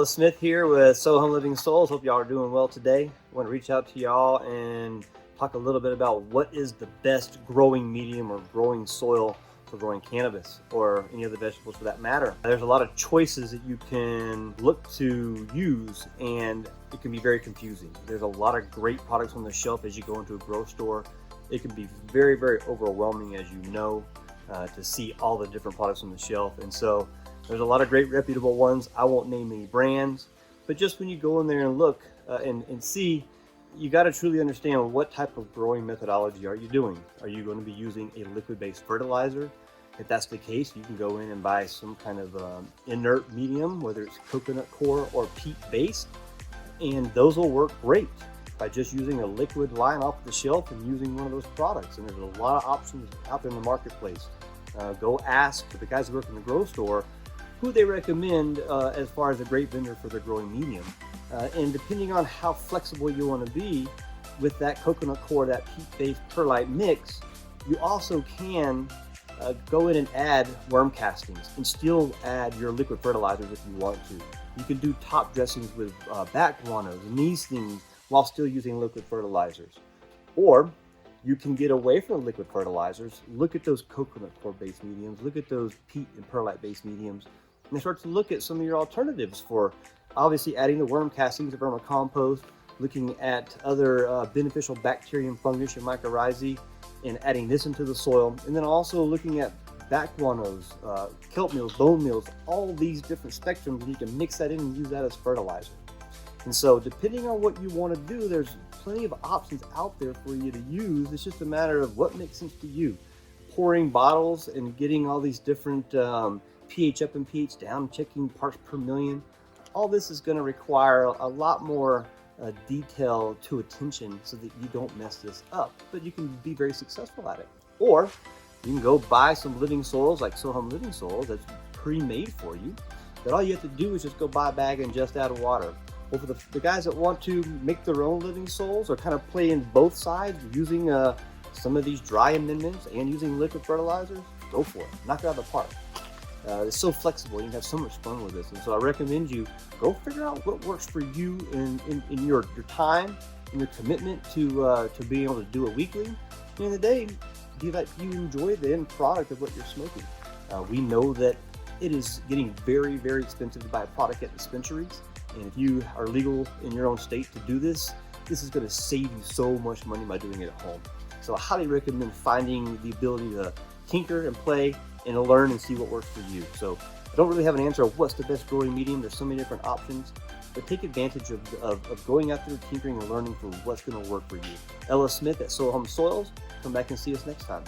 Ellis Smith here with SoHum Living Soils. Hope y'all are doing well today. I want to reach out to y'all and talk a little bit about what is the best growing medium or growing soil for growing cannabis or any other vegetables for that matter. There's a lot of choices that you can look to use, and it can be very confusing. There's a lot of great products on the shelf as you go into a grocery store. It can be very, very overwhelming, as you know, to see all the different products on the shelf. And so there's a lot of great reputable ones. I won't name any brands, but just when you go in there and look and see, you got to truly understand what type of growing methodology are you doing. Are you going to be using a liquid-based fertilizer? If that's the case, you can go in and buy some kind of inert medium, whether it's coconut coir or peat-based, and those will work great by just using a liquid line off the shelf and using one of those products. And there's a lot of options out there in the marketplace. Go ask the guys who work in the grocery store who they recommend as far as a great vendor for their growing medium. And depending on how flexible you want to be with that coconut coir, that peat-based perlite mix, you also can go in and add worm castings and still add your liquid fertilizers if you want to. You can do top dressings with bat guanos and these things while still using liquid fertilizers. Or you can get away from liquid fertilizers, look at those coconut coir based mediums, look at those peat and perlite based mediums, and start to look at some of your alternatives for obviously adding the worm castings of vermicompost, looking at other beneficial bacteria and fungus, your mycorrhizae, and adding this into the soil. And then also looking at bat guanos, kelp meals, bone meals, all these different spectrums, and you can mix that in and use that as fertilizer. And so depending on what you want to do, there's plenty of options out there for you to use. It's just a matter of what makes sense to you. Pouring bottles and getting all these different pH up and pH down, checking parts per million. All this is going to require a lot more detail to attention so that you don't mess this up, but you can be very successful at it. Or you can go buy some living soils like SoHum Living Soils that's pre-made for you, that all you have to do is just go buy a bag and just add water. Or for the guys that want to make their own living soils or kind of play in both sides using some of these dry amendments and using liquid fertilizers, go for it. Knock it out of the park. It's so flexible. You can have so much fun with this. And so I recommend you go figure out what works for you in your time and your commitment to being able to do it weekly. At the end of the day, do that you enjoy the end product of what you're smoking. We know that it is getting very, very expensive to buy a product at dispensaries. And if you are legal in your own state to do this, this is going to save you so much money by doing it at home. So I highly recommend finding the ability to tinker and play and to learn and see what works for you. So I don't really have an answer of what's the best growing medium. There's so many different options, but take advantage of going out there, tinkering and learning for what's going to work for you. Ellis Smith at SoHum Soils. Come back and see us next time.